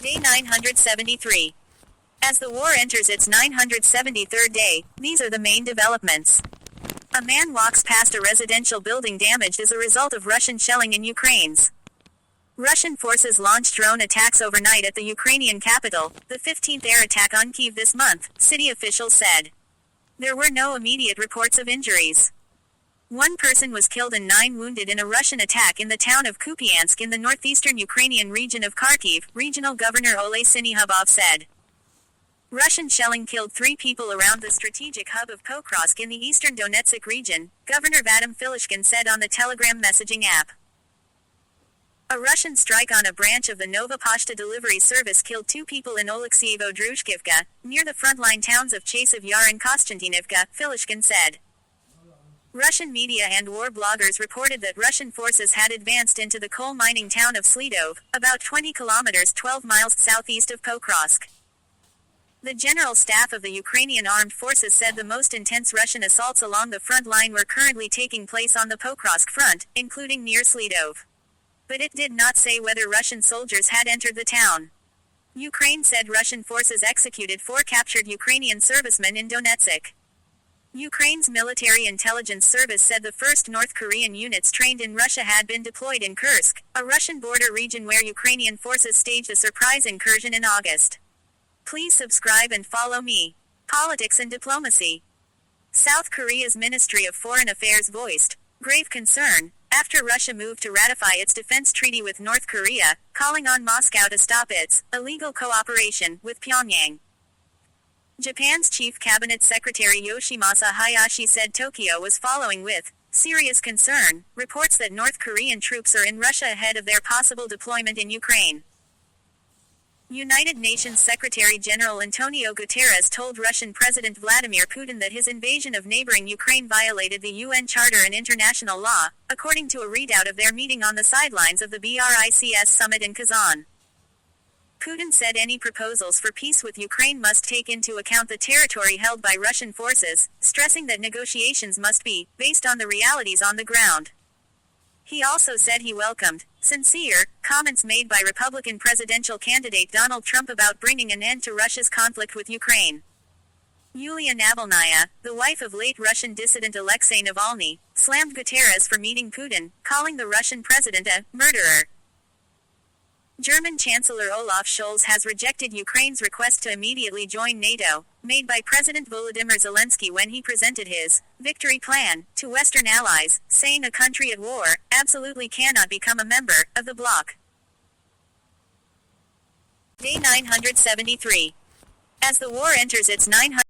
Day 973. As the war enters its 973rd day, these are the main developments. A man walks past a residential building damaged as a result of Russian shelling in Ukraine's. Russian forces launched drone attacks overnight at the Ukrainian capital, the 15th air attack on Kyiv this month, city officials said. There were no immediate reports of injuries. One person was killed and 9 wounded in a Russian attack in the town of Kupiansk in the northeastern Ukrainian region of Kharkiv, regional governor Oleh Syniehubov said. Russian shelling killed 3 people around the strategic hub of Pokrovsk in the eastern Donetsk region, Governor Filashkin said on the Telegram messaging app. A Russian strike on a branch of the Nova Poshta delivery service killed 2 people in Oleksiievo-Druzhkivka, near the frontline towns of Chasiv Yar and Kostiantynivka, Filashkin said. Russian media and war bloggers reported that Russian forces had advanced into the coal mining town of Selydove, about 20 kilometers 12 miles southeast of Pokrovsk. The General Staff of the Ukrainian Armed Forces said the most intense Russian assaults along the front line were currently taking place on the Pokrovsk front, including near Selydove. But it did not say whether Russian soldiers had entered the town. Ukraine said Russian forces executed 4 captured Ukrainian servicemen in Donetsk. Ukraine's military intelligence service said the first North Korean units trained in Russia had been deployed in Kursk, a Russian border region where Ukrainian forces staged a surprise incursion in August. Please subscribe and follow me. Politics and Diplomacy. South Korea's Ministry of Foreign Affairs voiced grave concern after Russia moved to ratify its defense treaty with North Korea, calling on Moscow to stop its illegal cooperation with Pyongyang. Japan's Chief Cabinet Secretary Yoshimasa Hayashi said Tokyo was following with serious concern reports that North Korean troops are in Russia ahead of their possible deployment in Ukraine. United Nations Secretary-General Antonio Guterres told Russian President Vladimir Putin that his invasion of neighboring Ukraine violated the UN Charter and international law, according to a readout of their meeting on the sidelines of the BRICS summit in Kazan. Putin said any proposals for peace with Ukraine must take into account the territory held by Russian forces, stressing that negotiations must be based on the realities on the ground. He also said he welcomed sincere comments made by Republican presidential candidate Donald Trump about bringing an end to Russia's conflict with Ukraine. Yulia Navalnaya, the wife of late Russian dissident Alexei Navalny, slammed Guterres for meeting Putin, calling the Russian president a murderer. German Chancellor Olaf Scholz has rejected Ukraine's request to immediately join NATO, made by President Volodymyr Zelensky when he presented his victory plan to Western allies, saying a country at war absolutely cannot become a member of the bloc. Day 973. As the war enters its 900